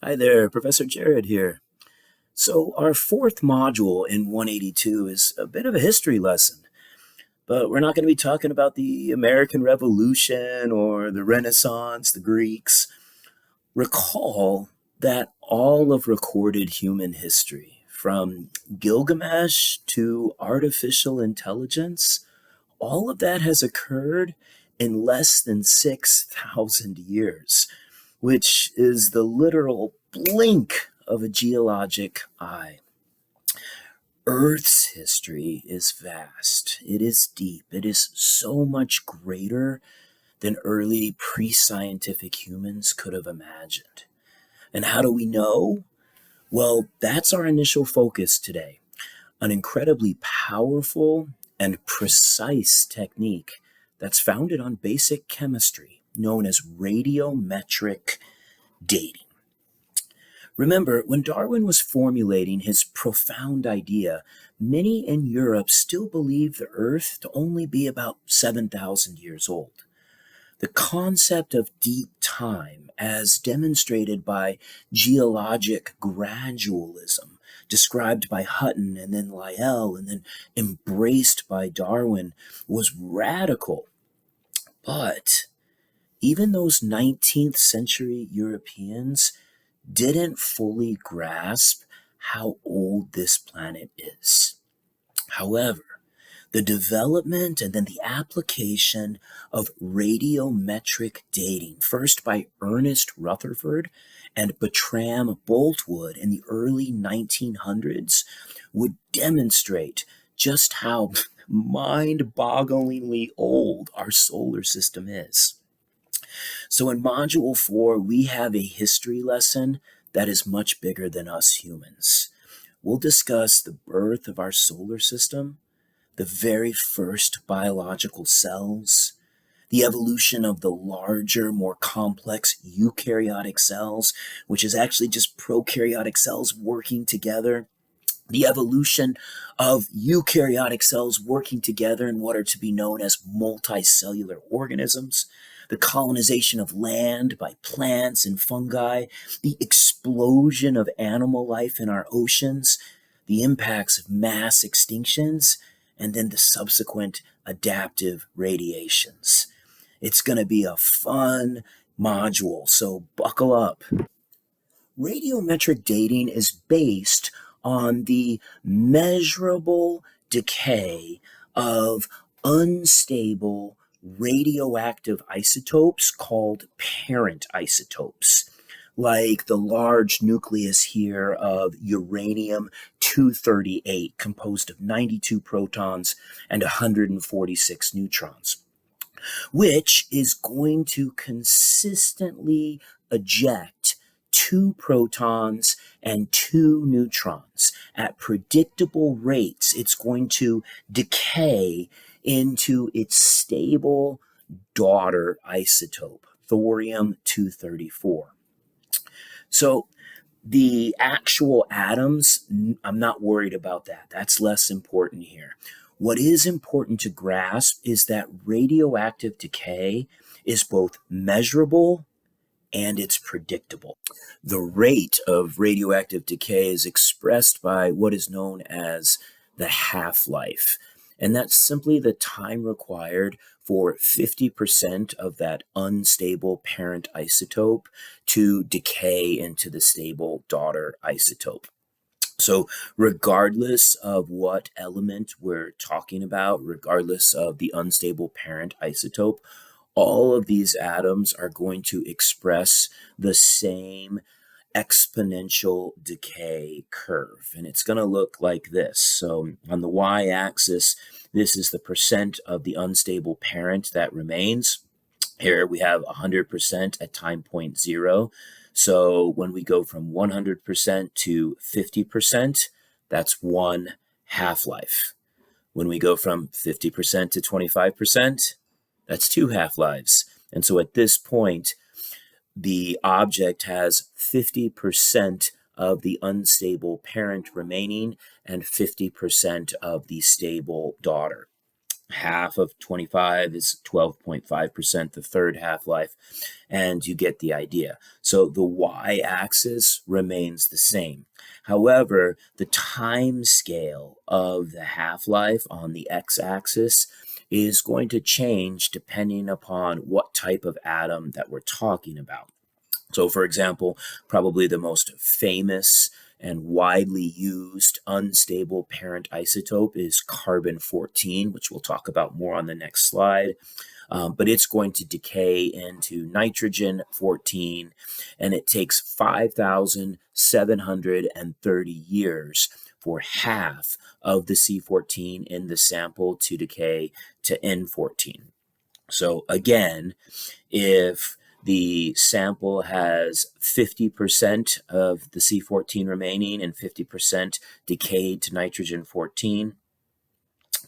Hi there, Professor Jared here. So, our fourth module in 182 is a bit of a history lesson, but we're not going to be talking about the American Revolution or the Renaissance, the Greeks. Recall that all of recorded human history, from Gilgamesh to artificial intelligence, all of that has occurred in less than 6,000 years, which is the literal blink of a geologic eye. Earth's history is vast. It is deep. It is so much greater than early pre scientific humans could have imagined. And how do we know? Well, that's our initial focus today, an incredibly powerful and precise technique that's founded on basic chemistry known as radiometric dating. Remember, when Darwin was formulating his profound idea, many in Europe still believed the Earth to only be about 7,000 years old. The concept of deep time, as demonstrated by geologic gradualism, described by Hutton and then Lyell and then embraced by Darwin, was radical. But even those 19th century Europeans didn't fully grasp how old this planet is. However, the development and then the application of radiometric dating, first by Ernest Rutherford and Bertram Boltwood in the early 1900s, would demonstrate just how mind-bogglingly old our solar system is. So in Module 4, we have a history lesson that is much bigger than us humans. We'll discuss the birth of our solar system, the very first biological cells, the evolution of the larger, more complex eukaryotic cells, which is actually just prokaryotic cells working together, the evolution of eukaryotic cells working together in what are to be known as multicellular organisms, the colonization of land by plants and fungi, the explosion of animal life in our oceans, the impacts of mass extinctions, and then the subsequent adaptive radiations. It's going to be a fun module, so buckle up. Radiometric dating is based on the measurable decay of unstable radioactive isotopes called parent isotopes, like the large nucleus here of uranium 238, composed of 92 protons and 146 neutrons, which is going to consistently eject 2 protons and 2 neutrons at predictable rates. It's going to decay into its stable daughter isotope, thorium 234. So the actual atoms, I'm not worried about that. That's less important here. What is important to grasp is that radioactive decay is both measurable and it's predictable. The rate of radioactive decay is expressed by what is known as the half-life. And that's simply the time required for 50% of that unstable parent isotope to decay into the stable daughter isotope. So, regardless of what element we're talking about, regardless of the unstable parent isotope, all of these atoms are going to express the same exponential decay curve. And it's going to look like this. So on the y-axis, this is the percent of the unstable parent that remains. Here we have 100% at time point 0. So when we go from 100% to 50%, that's 1 half-life. When we go from 50% to 25%, that's 2 half-lives. And so at this point, the object has 50% of the unstable parent remaining and 50% of the stable daughter. half of 25 is 12.5%, the third half-life, and you get the idea. So the y-axis remains the same. However, the time scale of the half-life on the x-axis is going to change depending upon what type of atom that we're talking about. So, for example, probably the most famous and widely used unstable parent isotope is carbon 14, which we'll talk about more on the next slide. But it's going to decay into nitrogen 14, and it takes 5,730 years for half of the C14 in the sample to decay to N14. So again, if the sample has 50% of the C14 remaining and 50% decayed to nitrogen 14,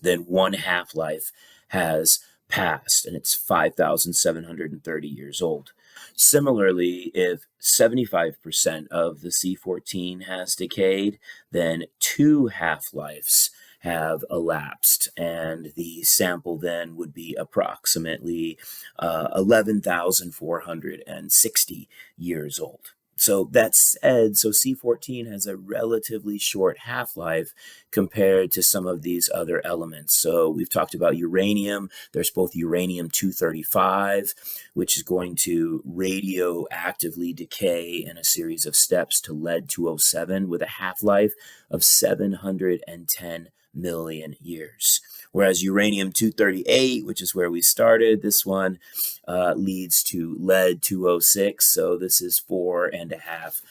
then one half-life has passed and it's 5,730 years old. Similarly, if 75% of the C14 has decayed, then two half-lives have elapsed, and the sample then would be approximately 11,460 years old. So that said, so C14 has a relatively short half-life compared to some of these other elements. So we've talked about uranium. There's both uranium-235, which is going to radioactively decay in a series of steps to lead-207 with a half-life of 710 million years. Whereas uranium-238, which is where we started, this one leads to lead-206. So this is 4.5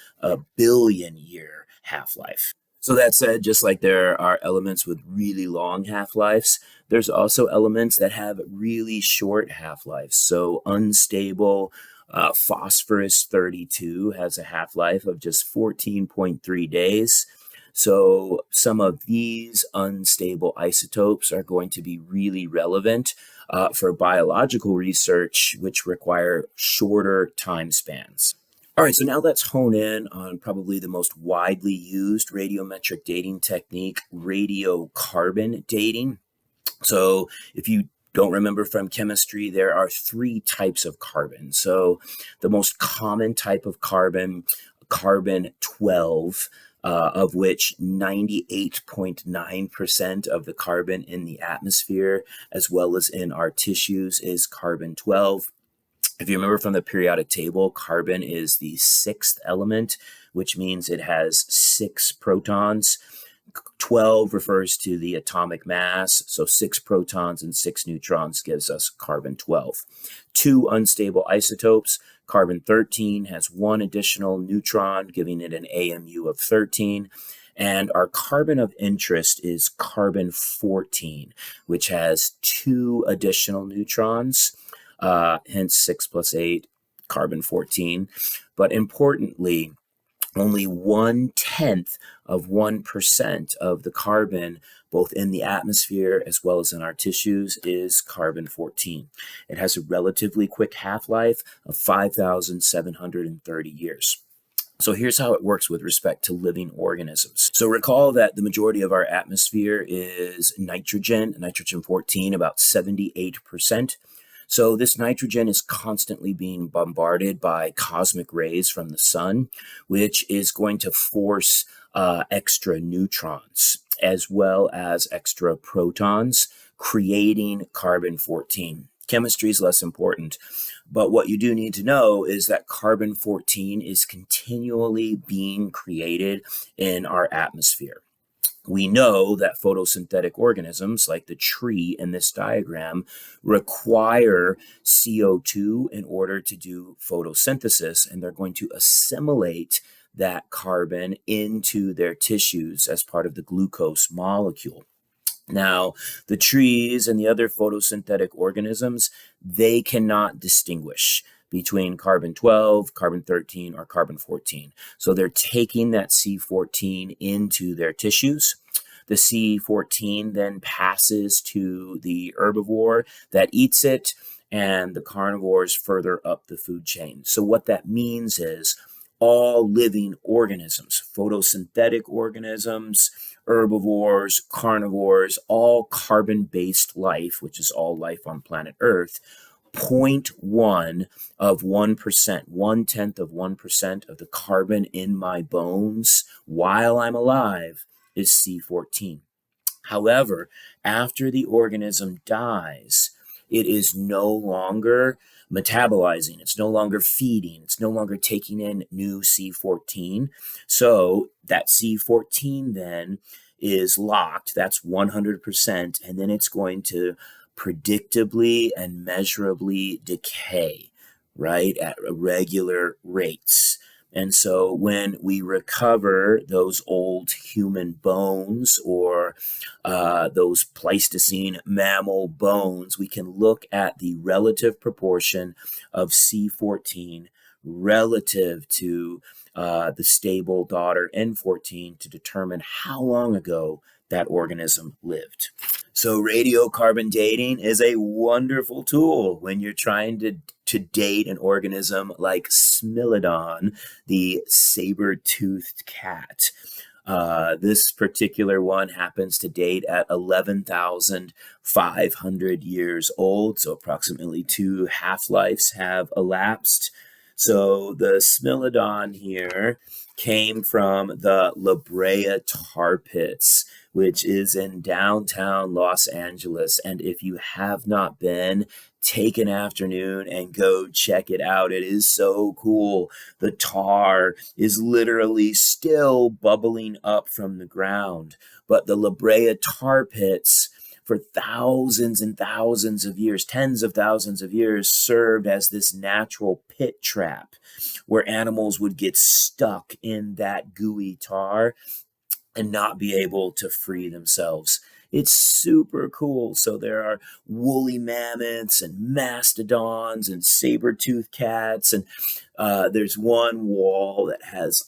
billion year half-life. So that said, just like there are elements with really long half-lives, there's also elements that have really short half-lives. So unstable phosphorus-32 has a half-life of just 14.3 days. So some of these unstable isotopes are going to be really relevant for biological research, which require shorter time spans. All right, so now let's hone in on probably the most widely used radiometric dating technique, radiocarbon dating. So if you don't remember from chemistry, there are three types of carbon. So the most common type of carbon, carbon 12, of which 98.9% of the carbon in the atmosphere, as well as in our tissues, is carbon 12. If you remember from the periodic table, carbon is the sixth element, which means it has 6 protons. 12 refers to the atomic mass, so 6 protons and 6 neutrons gives us carbon 12. Two unstable isotopes. Carbon 13 has 1 additional neutron, giving it an AMU of 13. And our carbon of interest is carbon 14, which has 2 additional neutrons, hence 6 plus 8, carbon 14. But importantly, only 1/10 of 1% of the carbon, both in the atmosphere as well as in our tissues, is carbon 14. It has a relatively quick half-life of 5,730 years. So here's how it works with respect to living organisms. So recall that the majority of our atmosphere is nitrogen 14, about 78%. So this nitrogen is constantly being bombarded by cosmic rays from the sun, which is going to force extra neutrons as well as extra protons, creating carbon 14. Chemistry is less important, but what you do need to know is that carbon 14 is continually being created in our atmosphere. We know that photosynthetic organisms, like the tree in this diagram, require CO2 in order to do photosynthesis, and they're going to assimilate that carbon into their tissues as part of the glucose molecule. Now, the trees and the other photosynthetic organisms, they cannot distinguish between carbon 12, carbon 13, or carbon 14. So they're taking that C14 into their tissues. The C14 then passes to the herbivore that eats it, and the carnivores further up the food chain. So what that means is all living organisms, photosynthetic organisms, herbivores, carnivores, all carbon-based life, which is all life on planet Earth. 0.1 of 1%, 1/10 of 1% of the carbon in my bones while I'm alive is C14. However, after the organism dies, it is no longer metabolizing, it's no longer feeding, it's no longer taking in new C14. So that C14 then is locked, that's 100%, and then it's going to predictably and measurably decay, right, at regular rates. And so when we recover those old human bones or those Pleistocene mammal bones, we can look at the relative proportion of C14 relative to the stable daughter N14 to determine how long ago that organism lived. So radiocarbon dating is a wonderful tool when you're trying to date an organism like Smilodon, the saber-toothed cat. This particular one happens to date at 11,500 years old, so approximately 2 half-lives have elapsed. So the Smilodon here came from the La Brea tar pits, which is in downtown Los Angeles. And if you have not been, take an afternoon and go check it out. It is so cool. The tar is literally still bubbling up from the ground. But the La Brea tar pits, for thousands and thousands of years, tens of thousands of years, served as this natural pit trap where animals would get stuck in that gooey tar and not be able to free themselves. It's super cool. So there are woolly mammoths and mastodons and saber-toothed cats. And there's one wall that has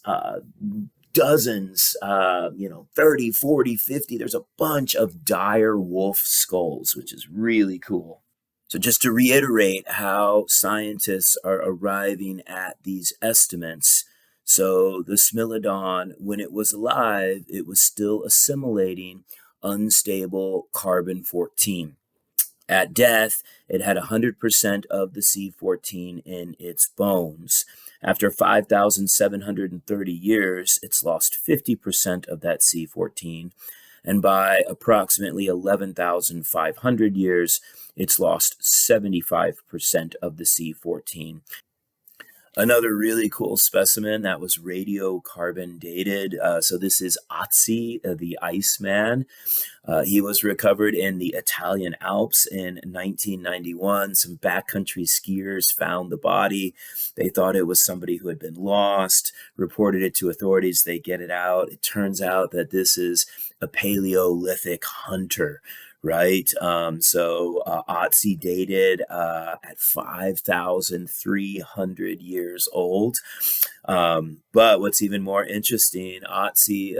dozens, 30, 40, 50. There's a bunch of dire wolf skulls, which is really cool. So just to reiterate how scientists are arriving at these estimates. So the Smilodon, when it was alive, it was still assimilating unstable carbon-14. At death, it had 100% of the C14 in its bones. After 5,730 years, it's lost 50% of that C14. And by approximately 11,500 years, it's lost 75% of the C14. Another really cool specimen that was radiocarbon dated. So this is Otzi, the Iceman. He was recovered in the Italian Alps in 1991. Some backcountry skiers found the body. They thought it was somebody who had been lost, reported it to authorities. They get it out. It turns out that this is a Paleolithic hunter. Right. So Otzi dated at 5,300 years old. But what's even more interesting, Otzi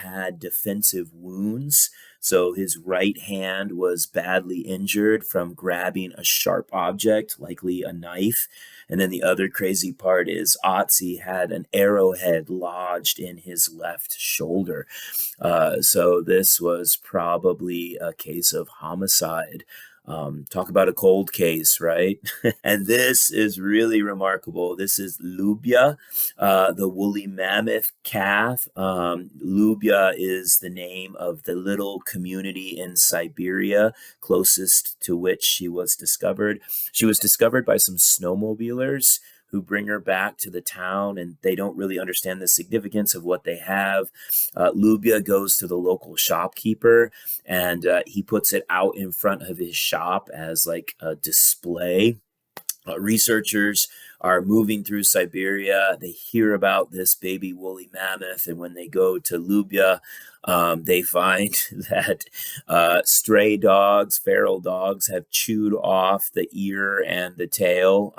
had defensive wounds. So his right hand was badly injured from grabbing a sharp object, likely a knife. And then the other crazy part is Otzi had an arrowhead lodged in his left shoulder. So this was probably a case of homicide. Talk about a cold case, right? And this is really remarkable. This is Lubya, the woolly mammoth calf. Lubya is the name of the little community in Siberia closest to which she was discovered. She was discovered by some snowmobilers who bring her back to the town, and they don't really understand the significance of what they have. Lubya goes to the local shopkeeper, and he puts it out in front of his shop as like a display. Researchers are moving through Siberia. They hear about this baby woolly mammoth, and when they go to Lubya, they find that stray dogs, feral dogs, have chewed off the ear and the tail.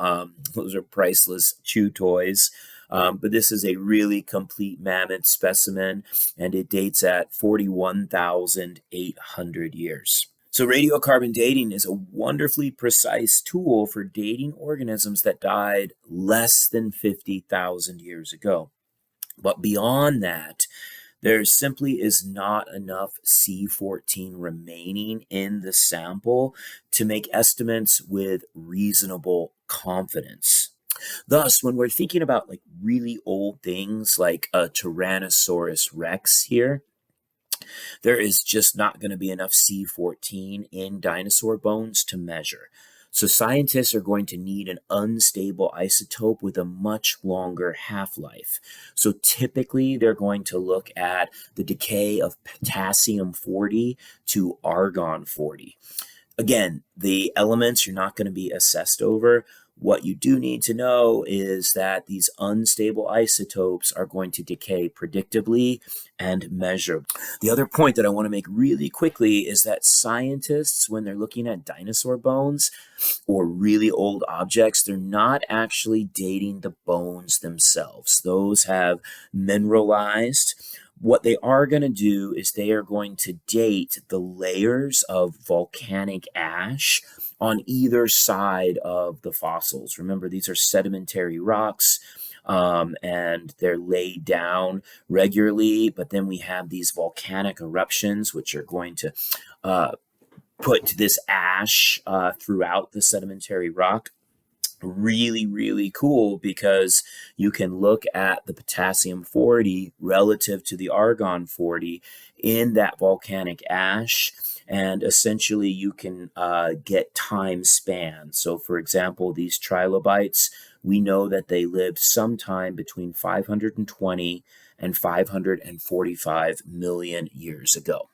Those are priceless chew toys. But this is a really complete mammoth specimen, and it dates at 41,800 years. So, radiocarbon dating is a wonderfully precise tool for dating organisms that died less than 50,000 years ago. But beyond that, there simply is not enough C14 remaining in the sample to make estimates with reasonable confidence. Thus, when we're thinking about like really old things like a Tyrannosaurus rex here, there is just not going to be enough C14 in dinosaur bones to measure. So scientists are going to need an unstable isotope with a much longer half-life. So typically they're going to look at the decay of potassium 40 to argon 40. Again, the elements you're not going to be assessed over. What you do need to know is that these unstable isotopes are going to decay predictably and measurably. The other point that I want to make really quickly is that scientists, when they're looking at dinosaur bones or really old objects, they're not actually dating the bones themselves. Those have mineralized. What they are going to do is they are going to date the layers of volcanic ash on either side of the fossils. Remember, these are sedimentary rocks, and they're laid down regularly, but then we have these volcanic eruptions, which are going to put this ash throughout the sedimentary rock. Really, really cool because you can look at the potassium 40 relative to the argon 40 in that volcanic ash, and essentially you can get time span. So for example, these trilobites, we know that they lived sometime between 520 and 545 million years ago.